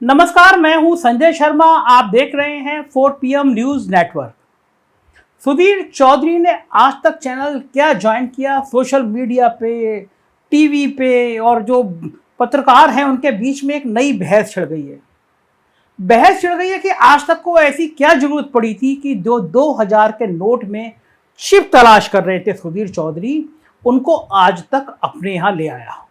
नमस्कार, मैं हूं संजय शर्मा। आप देख रहे हैं 4 PM news network. Sudhir Chaudhary ने आज तक चैनल क्या ज्वाइन किया, सोशल मीडिया पे, टीवी पे, और जो पत्रकार हैं उनके बीच में एक नई बहस छिड़ गई है। बहस छिड़ गई है कि आज तक को ऐसी क्या जरूरत पड़ी थी कि जो 2000 के नोट में चिप तलाश कर रहे थे सुधीर चौधरी, उनको आज तक अपने यहां ले आया।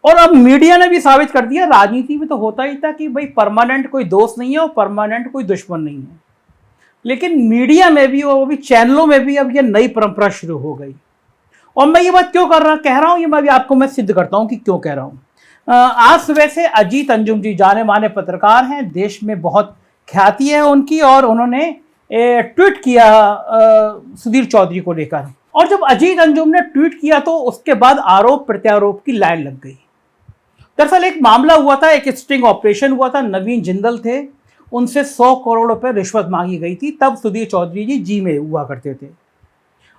और अब मीडिया ने भी साबित कर दिया, राजनीति में तो होता ही था कि भाई परमानेंट कोई दोस्त नहीं है और परमानेंट कोई दुश्मन नहीं है, लेकिन मीडिया में भी और वो भी चैनलों में भी अब ये नई परंपरा शुरू हो गई। और मैं ये बात क्यों कह रहा हूं, ये मैं भी आपको मैं सिद्ध करता हूं कि क्यों कह रहा हूं। आज सुबह से अजीत अंजुम जी जाने माने पत्रकार हैं, देश में बहुत ख्याति है उनकी, और उन्होंने ट्वीट किया सुधीर चौधरी को लेकर। और जब अजीत अंजुम ने ट्वीट किया तो उसके बाद आरोप प्रत्यारोप की लाइन लग गई। दरअसल एक मामला हुआ था, एक स्टिंग ऑपरेशन हुआ था। नवीन जिंदल थे, उनसे 100 करोड़ रुपए रिश्वत मांगी गई थी। तब सुधीर चौधरी जी में हुआ करते थे,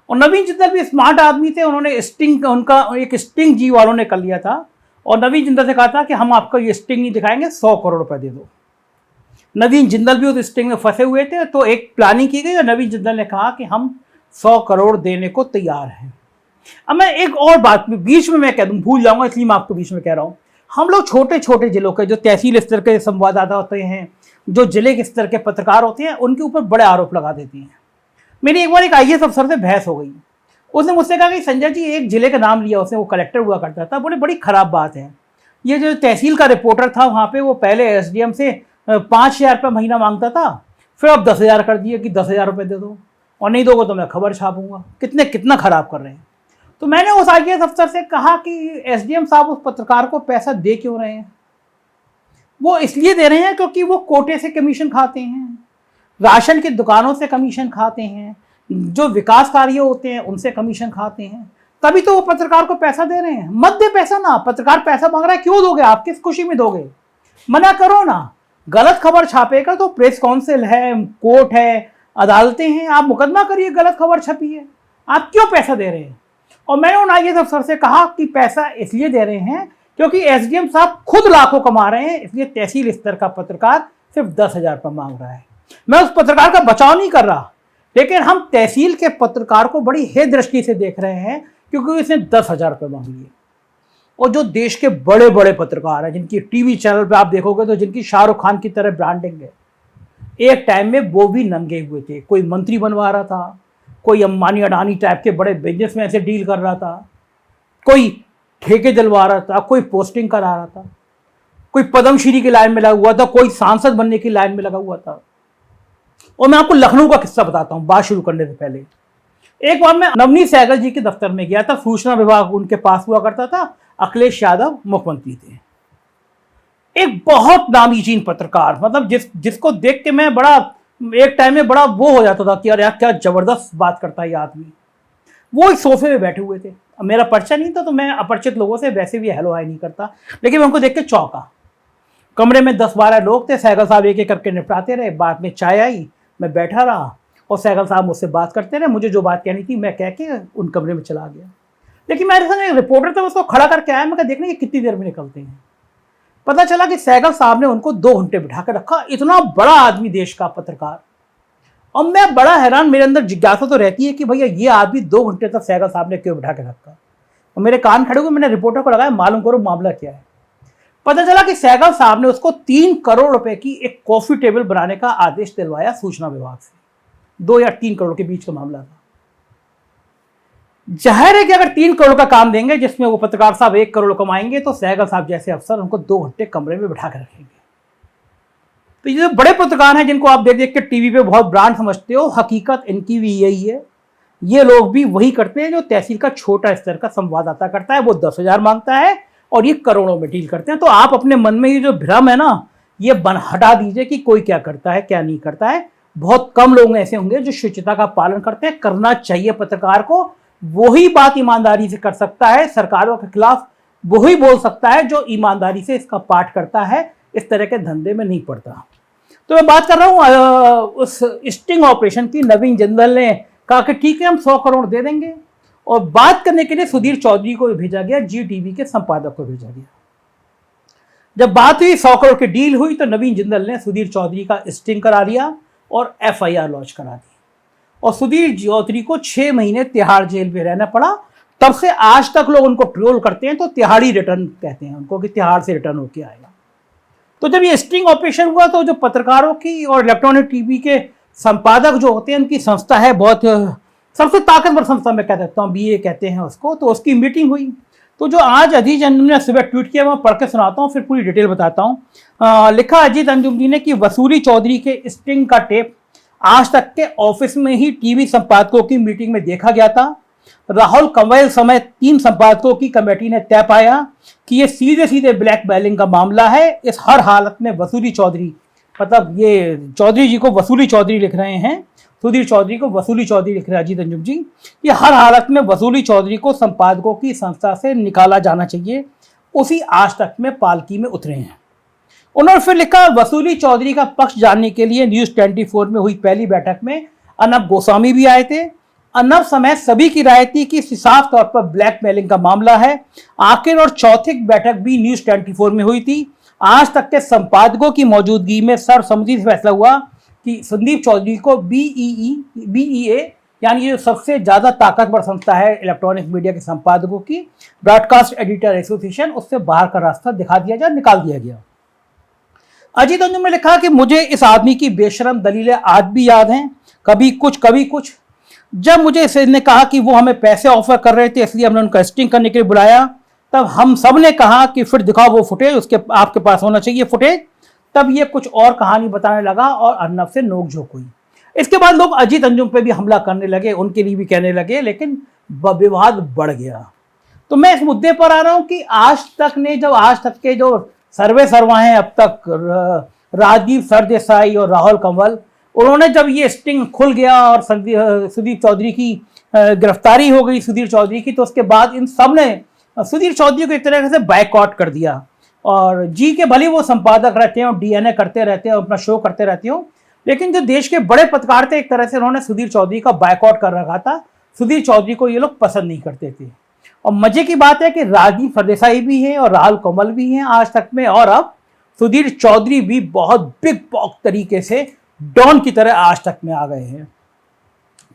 और नवीन जिंदल भी स्मार्ट आदमी थे। उन्होंने स्टिंग, उनका एक स्टिंग जी वालों ने कर लिया था, और नवीन जिंदल से कहा था कि हम आपको ये स्टिंग नहीं दिखाएंगे, 100 करोड़ रुपए दे दो। नवीन जिंदल भी उस स्टिंग में फंसे हुए थे, तो एक प्लानिंग की गई और नवीन जिंदल ने कहा कि हम 100 करोड़ देने को तैयार हैं। अब मैं एक और बात बीच में मैं कह दूं, भूल जाऊंगा इसलिए मैं आपको बीच में कह रहा हूं। हम लोग छोटे छोटे जिलों के जो तहसील स्तर के संवाददाता होते हैं, जो जिले के स्तर के पत्रकार होते हैं, उनके ऊपर बड़े आरोप लगा देते हैं। मेरी एक बार एक IAS अफसर से बहस हो गई। उसने मुझसे कहा कि संजय जी, एक जिले का नाम लिया उसने, वो कलेक्टर हुआ करता था। बोले बड़ी खराब बात है, ये जो तहसील का रिपोर्टर था वहाँ पे, वो पहले SDM से 5000 रुपये महीना मांगता था, फिर अब 10,000 कर दिए कि 10,000 रुपये दे दो, और नहीं दोगे तो मैं खबर छापूंगा। कितना खराब कर रहे हैं। तो मैंने उस IAS अफसर से कहा कि SDM साहब उस पत्रकार को पैसा दे क्यों रहे हैं? वो इसलिए दे रहे हैं क्योंकि वो कोटे से कमीशन खाते हैं, राशन की दुकानों से कमीशन खाते हैं, जो विकास कार्य होते हैं उनसे कमीशन खाते हैं, तभी तो वो पत्रकार को पैसा दे रहे हैं। मत दे पैसा ना, पत्रकार पैसा मांग रहा है, क्यों दोगे आप? किस खुशी में दोगे? मना करो ना। गलत खबर छापेगा तो प्रेस काउंसिल है, कोर्ट है, अदालतें हैं, आप मुकदमा करिए, गलत खबर छपी है, आप क्यों पैसा दे रहे हैं? और मैंने उन IAS अफसर से कहा कि पैसा इसलिए दे रहे हैं क्योंकि SDM साहब खुद लाखों कमा रहे हैं, इसलिए तहसील स्तर का पत्रकार सिर्फ 10,000 रुपये मांग रहा है। मैं उस पत्रकार का बचाव नहीं कर रहा, लेकिन हम तहसील के पत्रकार को बड़ी हे दृष्टि से देख रहे हैं क्योंकि इसने 10,000 रुपये मांग लिए। और जो देश के बड़े बड़े पत्रकार हैं, जिनकी टीवी चैनल पे आप देखोगे तो जिनकी शाहरुख खान की तरह ब्रांडिंग है, एक टाइम में वो भी नंगे हुए थे। कोई मंत्री बनवा रहा था, कोई अंबानी अडानी टाइप के बड़े बिजनेसमैन से डील कर रहा था, कोई ठेके दिलवा रहा था, कोई पोस्टिंग करा रहा था, कोई पद्मश्री की लाइन में लगा हुआ था, कोई सांसद बनने की लाइन में लगा हुआ था। और मैं आपको लखनऊ का किस्सा बताता हूं बात शुरू करने से पहले। एक बार मैं नवनीत सहगल जी के दफ्तर में गया था, सूचना विभाग उनके पास हुआ करता था, अखिलेश यादव मुख्यमंत्री थे। एक बहुत नामीचीन पत्रकार, मतलब जिसको देख के मैं बड़ा एक टाइम में बड़ा वो हो जाता था कि यार क्या जबरदस्त बात करता है ये आदमी। वो एक सोफे में बैठे हुए थे। अब मेरा परिचय नहीं था तो मैं अपरिचित लोगों से वैसे भी हेलो हाय नहीं करता, लेकिन मैं उनको देख के चौंका। कमरे में 10-12 लोग थे, सहगल साहब एक एक करके निपटाते रहे। बाद में चाय आई, मैं बैठा रहा और सहगल साहब मुझसे बात करते रहे। मुझे जो बात कहनी थी मैं कह के उन कमरे में चला गया। लेकिन मेरे संग एक रिपोर्टर था, उसको खड़ा करके आया। मैं कहा देखना ये कितनी देर में निकलते हैं। पता चला कि सहगल साहब ने उनको 2 घंटे बिठा कर रखा। इतना बड़ा आदमी, देश का पत्रकार। और मैं बड़ा हैरान, मेरे अंदर जिज्ञासा तो रहती है कि भैया ये आदमी 2 घंटे तक सहगल साहब ने क्यों बिठा के रखा। और मेरे कान खड़े हुए, मैंने रिपोर्टर को लगाया, मालूम करो मामला क्या है। पता चला कि सहगल साहब ने उसको 3 करोड़ रुपए की एक कॉफी टेबल बनाने का आदेश दिलवाया सूचना विभाग से। 2 या 3 करोड़ के बीच का मामला था। जाहिर है कि अगर 3 करोड़ का काम देंगे जिसमें वो पत्रकार साहब 1 करोड़ कमाएंगे, तो सहगल साहब जैसे अफसर उनको 2 घंटे कमरे में बिठा कर रखेंगे। तो ये बड़े पत्रकार हैं जिनको आप देख देख के टीवी पे बहुत ब्रांड समझते हो, हकीकत इनकी भी यही है। ये लोग भी वही करते हैं जो तहसील का छोटा स्तर का संवाददाता करता है। वो 10,000 मांगता है और ये करोड़ों में डील करते हैं। तो आप अपने मन में ये जो भ्रम है ना, ये हटा दीजिए कि कोई क्या करता है क्या नहीं करता है। बहुत कम लोग ऐसे होंगे जो शुचिता का पालन करते हैं। करना चाहिए पत्रकार को। वही बात ईमानदारी से कर सकता है, सरकारों के खिलाफ वही बोल सकता है जो ईमानदारी से इसका पाठ करता है, इस तरह के धंधे में नहीं पड़ता। तो मैं बात कर रहा हूँ उस स्टिंग ऑपरेशन की। नवीन जिंदल ने कहा कि ठीक है हम 100 करोड़ दे देंगे, और बात करने के लिए सुधीर चौधरी को भेजा गया, GTV के संपादक को भेजा गया। जब बात हुई 100 करोड़ की डील हुई तो नवीन जिंदल ने सुधीर चौधरी का स्टिंग करा लिया और FIR लॉन्च करा दी और सुधीर चौधरी को 6 महीने तिहाड़ जेल में रहना पड़ा। तब से आज तक लोग उनको ट्रोल करते हैं तो तिहाड़ी रिटर्न कहते हैं उनको कि तिहाड़ से रिटर्न होके आएगा। तो जब ये स्टिंग ऑपरेशन हुआ तो जो पत्रकारों की और इलेक्ट्रॉनिक टीवी के संपादक जो होते हैं उनकी संस्था है, बहुत सबसे ताकतवर संस्था मैं कह सकता हूँ, BA कहते हैं उसको, तो उसकी मीटिंग हुई। तो जो आज अजीत अंजुम ने सुबह ट्वीट किया मैं पढ़ के सुनाता हूँ, फिर पूरी डिटेल बताता हूँ। लिखा अजीत अंजुम जी ने कि वसूली चौधरी के स्टिंग का टेप आज तक के ऑफिस में ही टीवी संपादकों की मीटिंग में देखा गया था। राहुल कंवल समेत 3 संपादकों की कमेटी ने तय पाया कि ये सीधे सीधे ब्लैकमेलिंग का मामला है। इस हर हालत में वसूली चौधरी, मतलब ये चौधरी जी को वसूली चौधरी लिख रहे हैं, सुधीर चौधरी को वसूली चौधरी लिख रहे हैं अजीत अंजुम जी, ये हर हालत में वसूली चौधरी को संपादकों की संस्था से निकाला जाना चाहिए। उसी आज तक में पालकी में उतरे हैं। उन्होंने फिर लिखा वसूली चौधरी का पक्ष जानने के लिए न्यूज 24 में हुई पहली बैठक में अर्नब गोस्वामी भी आए थे। अर्नब समेत सभी की राय थी कि साफ तौर पर ब्लैकमेलिंग का मामला है। आखिर और चौथी बैठक भी न्यूज 24 में हुई थी। आज तक के संपादकों की मौजूदगी में सर्वसम्मति से फैसला हुआ कि संदीप चौधरी को BEA यानी ये सबसे ज्यादा ताकतवर संस्था है इलेक्ट्रॉनिक मीडिया के संपादकों की, ब्रॉडकास्ट एडिटर एसोसिएशन, उससे बाहर का रास्ता दिखा दिया गया, निकाल दिया गया। अजीत अंजुम ने लिखा कि मुझे इस आदमी की बेशरम दलीलें आज भी याद हैं, कभी कुछ। जब मुझे इसने कहा कि वो हमें पैसे ऑफर कर रहे थे इसलिए हमने उनका स्टिंग करने के लिए बुलाया, तब हम सब ने कहा कि फिर दिखाओ वो फुटेज, उसके आपके पास होना चाहिए फुटेज। तब ये कुछ और कहानी बताने लगा और अर्नब से नोकझोंक हुई। इसके बाद लोग अजीत अंजुम पे भी हमला करने लगे, उनके लिए भी कहने लगे, लेकिन विवाद बढ़ गया। तो मैं इस मुद्दे पर आ रहा हूं कि आज तक के जो सर्वा हैं अब तक, राजीव सरदेसाई और राहुल कंवल, उन्होंने जब ये स्टिंग खुल गया और सुधीर चौधरी की गिरफ्तारी हो गई सुधीर चौधरी की, तो उसके बाद इन सब ने सुधीर चौधरी को एक तरह से बायकॉट कर दिया। और जी के भले वो संपादक रहते हैं और DNA करते रहते हैं, अपना शो करते रहते हो, लेकिन जो देश के बड़े पत्रकार थे एक तरह से उन्होंने सुधीर चौधरी का बायकॉट कर रखा था। सुधीर चौधरी को ये लोग पसंद नहीं करते थे। और मजे की बात है कि राजीव सरदेसाई भी हैं और राहुल कंवल भी हैं आज तक में, और अब सुधीर चौधरी भी बहुत बिग बॉक तरीके से डॉन की तरह आज तक में आ गए हैं।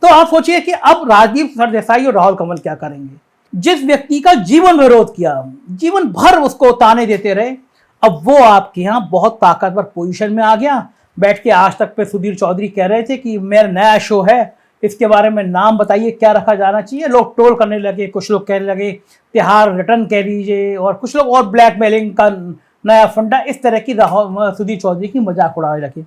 तो आप सोचिए कि अब राजीव सरदेसाई और राहुल कंवल क्या करेंगे। जिस व्यक्ति का जीवन विरोध किया, जीवन भर उसको ताने देते रहे, अब वो आपके यहाँ बहुत ताकतवर पोजीशन में आ गया। बैठ के आज तक पे सुधीर चौधरी कह रहे थे कि मेरा नया शो है, इसके बारे में नाम बताइए क्या रखा जाना चाहिए। लोग ट्रोल करने लगे, कुछ लोग कहने लगे तिहाड़ रिटर्न कह लीजिए, और कुछ लोग और ब्लैकमेलिंग का नया फंडा, इस तरह की सुधीर चौधरी की मजाक उड़ाने लगे।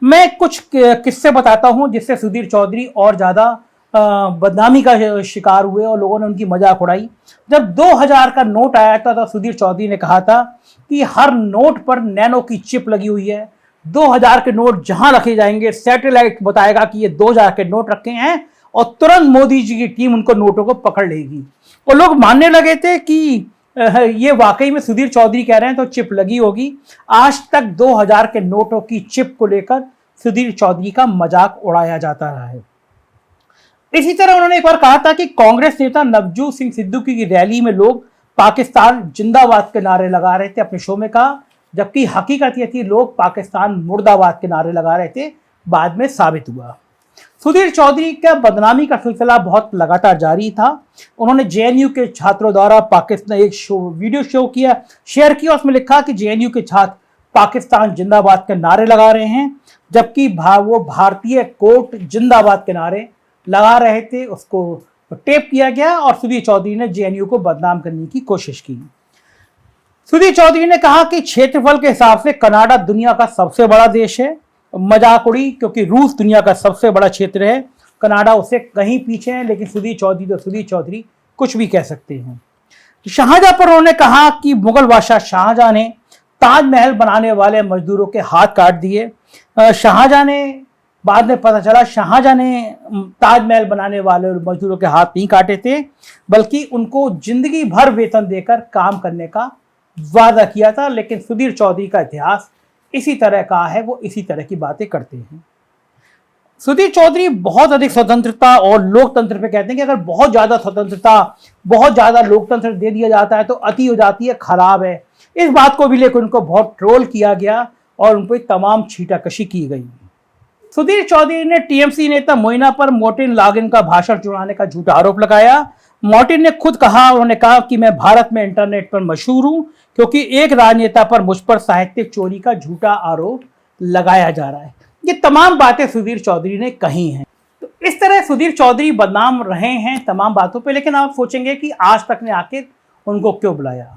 मैं कुछ किस्से बताता हूं जिससे सुधीर चौधरी और ज़्यादा बदनामी का शिकार हुए और लोगों ने उनकी मजाक उड़ाई। जब 2000 का नोट आया था तो सुधीर चौधरी ने कहा था कि हर नोट पर नैनो की चिप लगी हुई है, 2000 के नोट जहां रखे जाएंगे सैटेलाइट बताएगा कि ये 2000 के नोट रखे हैं और तुरंत मोदी जी की टीम उनको नोटों को पकड़ लेगी। और लोग मानने लगे थे कि ये वाकई में सुधीर चौधरी कह रहे हैं तो चिप लगी होगी। आज तक 2000 के नोटों की चिप को लेकर सुधीर चौधरी का मजाक उड़ाया जाता रहा है। इसी तरह उन्होंने एक बार कहा था कि कांग्रेस नेता नवजोत सिंह सिद्धू की रैली में लोग पाकिस्तान जिंदाबाद के नारे लगा रहे थे, अपने शो में कहा, जबकि हकीकत ये थी लोग पाकिस्तान मुर्दाबाद के नारे लगा रहे थे। बाद में साबित हुआ। सुधीर चौधरी का बदनामी का सिलसिला बहुत लगातार जारी था। उन्होंने JNU के छात्रों द्वारा पाकिस्तान एक वीडियो शेयर किया, उसमें लिखा कि JNU के छात्र पाकिस्तान जिंदाबाद के नारे लगा रहे हैं, जबकि वो भारतीय कोर्ट जिंदाबाद के नारे लगा रहे थे। उसको टेप किया गया और सुधीर चौधरी ने JNU को बदनाम करने की कोशिश की। सुधीर चौधरी ने कहा कि क्षेत्रफल के हिसाब से कनाडा दुनिया का सबसे बड़ा देश है। मजाक उड़ी क्योंकि रूस दुनिया का सबसे बड़ा क्षेत्र है, कनाडा उससे कहीं पीछे है, लेकिन सुधीर चौधरी कुछ भी कह सकते हैं। शाहजहां पर उन्होंने कहा कि मुगल बादशाह शाहजहां ने ताजमहल बनाने वाले मजदूरों के हाथ काट दिए। बाद में पता चला शाहजहां ने ताजमहल बनाने वाले मजदूरों के हाथ नहीं काटे थे, बल्कि उनको जिंदगी भर वेतन देकर काम करने का वादा किया था। लेकिन सुधीर चौधरी का इतिहास इसी तरह का है, वो इसी तरह की बातें करते हैं। सुधीर चौधरी बहुत अधिक स्वतंत्रता और लोकतंत्र पे कहते हैं कि अगर बहुत ज्यादा स्वतंत्रता, बहुत ज्यादा लोकतंत्र दे दिया जाता है तो अति हो जाती है, खराब है। इस बात को भी लेकर उनको बहुत ट्रोल किया गया और उन पर तमाम छीटाकशी की गई। सुधीर चौधरी ने टीएमसी नेता मोइना पर मोर्टिन लागन का भाषण चुराने का झूठा आरोप लगाया। मोर्टिन ने खुद कहा, उन्होंने कहा कि मैं भारत में इंटरनेट पर मशहूर हूं क्योंकि एक राजनेता पर मुझ पर साहित्यिक चोरी का झूठा आरोप लगाया जा रहा है। ये तमाम बातें सुधीर चौधरी ने कही हैं। तो इस तरह सुधीर चौधरी बदनाम रहे हैं तमाम बातों पे, लेकिन आप सोचेंगे कि आज तक ने आखिर उनको क्यों बुलाया।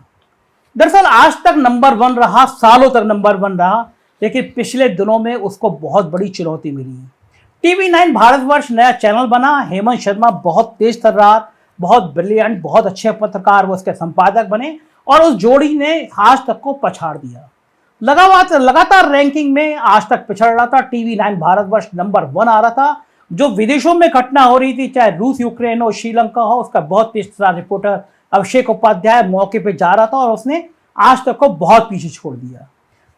दरअसल आज तक नंबर 1 रहा, सालों तक नंबर 1 रहा, लेकिन पिछले दिनों में उसको बहुत बड़ी चुनौती मिली है। TV9 भारतवर्ष नया चैनल बना, हेमंत शर्मा बहुत तेज तर्रार, बहुत ब्रिलियंट, बहुत अच्छे पत्रकार वो उसके संपादक बने और उस जोड़ी ने आज तक को पछाड़ दिया। लगातार रैंकिंग में आज तक पिछड़ रहा था। TV9 भारतवर्ष नंबर 1 आ रहा था। जो विदेशों में घटना हो रही थी, चाहे रूस, यूक्रेन हो, श्रीलंका हो, उसका बहुत तेज तर्रार रिपोर्टर अभिषेक उपाध्याय मौके पे जा रहा था और उसने आज तक को बहुत पीछे छोड़ दिया।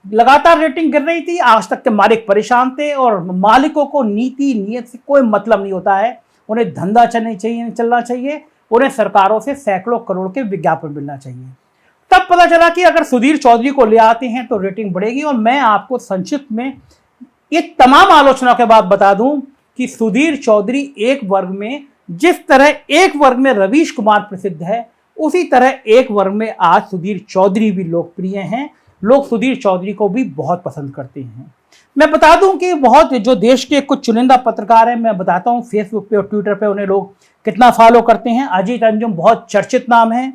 लगातार रेटिंग गिर रही थी, आज तक के मालिक परेशान थे और मालिकों को नीति नियत से कोई मतलब नहीं होता है। उन्हें धंधा चलना चाहिए, उन्हें सरकारों से सैकड़ों करोड़ के विज्ञापन मिलना चाहिए। तब पता चला कि अगर सुधीर चौधरी को ले आते हैं तो रेटिंग बढ़ेगी। और मैं आपको संक्षिप्त में ये तमाम आलोचना के बाद बता दूं कि सुधीर चौधरी एक वर्ग में, जिस तरह एक वर्ग में रवीश कुमार प्रसिद्ध है, उसी तरह एक वर्ग में आज सुधीर चौधरी भी लोकप्रिय हैं। लोग सुधीर चौधरी को भी बहुत पसंद करते हैं। मैं बता दूं कि बहुत जो देश के कुछ चुनिंदा पत्रकार हैं, मैं बताता हूं फेसबुक पे और ट्विटर पे उन्हें लोग कितना फॉलो करते हैं। अजीत अंजुम बहुत चर्चित नाम है।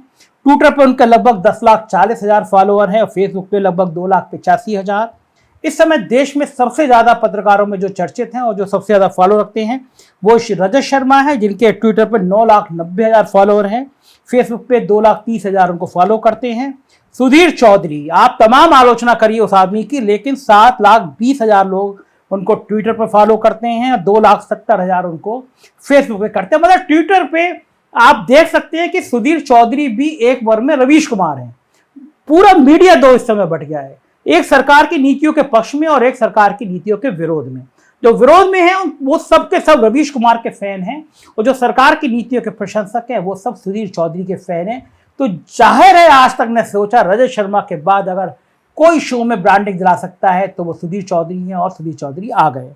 ट्विटर पे उनके लगभग 10,40,000 फॉलोअर हैं और फेसबुक पे लगभग 2,85,000। इस समय देश में सबसे ज्यादा पत्रकारों में जो चर्चित हैं और जो सबसे ज्यादा फॉलो रखते हैं वो रजत शर्मा है, जिनके ट्विटर पर 9,90,000 फॉलोअर हैं। फेसबुक पे 2,30,000 उनको फॉलो करते हैं। सुधीर चौधरी, आप तमाम आलोचना करिए उस आदमी की, लेकिन 7,20,000 लोग उनको ट्विटर पर फॉलो करते हैं, 2,70,000 उनको फेसबुक पे करते हैं। मतलब ट्विटर पे आप देख सकते हैं कि सुधीर चौधरी भी एक वर्ग में रवीश कुमार हैं। पूरा मीडिया दो इस समय बट गया है, एक सरकार की नीतियों के पक्ष में और एक सरकार की नीतियों के विरोध में। जो विरोध में है वो सब के सब रवीश कुमार के फैन हैं और जो सरकार की नीतियों के प्रशंसक हैं वो सब सुधीर चौधरी के फैन हैं। तो जाहिर है आज तक ने सोचा रजत शर्मा के बाद अगर कोई शो में ब्रांडिंग दिला सकता है तो वो सुधीर चौधरी हैं और सुधीर चौधरी आ गए।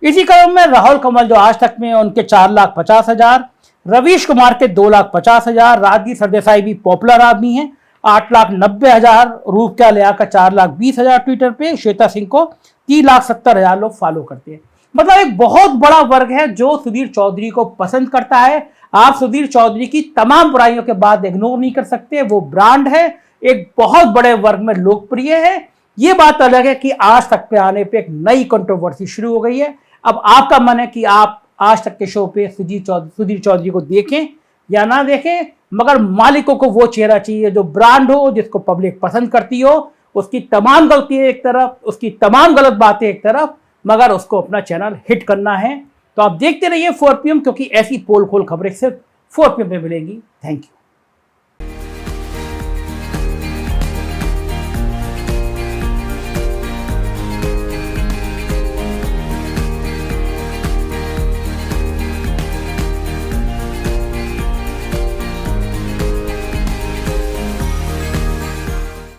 इसी क्रम में राहुल कमल जो आज तक में उनके 4,50,000, रवीश कुमार के 2,50,000, राजदीप सरदेसाई भी पॉपुलर आदमी हैं, 8,90,000, रूपक्या लिया का 4,20,000 ट्विटर पे, श्वेता सिंह को 3,70,000 लोग फॉलो करते हैं। मतलब एक बहुत बड़ा वर्ग है जो सुधीर चौधरी को पसंद करता है। आप सुधीर चौधरी की तमाम बुराइयों के बाद इग्नोर नहीं कर सकते। वो ब्रांड है, एक बहुत बड़े वर्ग में लोकप्रिय है। ये बात अलग है कि आज तक पे आने पे एक नई कंट्रोवर्सी शुरू हो गई है। अब आपका मन है कि आप आज तक के शो पे सुधीर चौधरी को देखें या ना देखें, मगर मालिकों को वो चेहरा चाहिए जो ब्रांड हो, जिसको पब्लिक पसंद करती हो। उसकी तमाम गलतियां एक तरफ, उसकी तमाम गलत बातें एक तरफ, मगर उसको अपना चैनल हिट करना है। तो आप देखते रहिए 4PM, क्योंकि ऐसी पोल खोल खबरें सिर्फ 4PM में मिलेंगी। Thank you.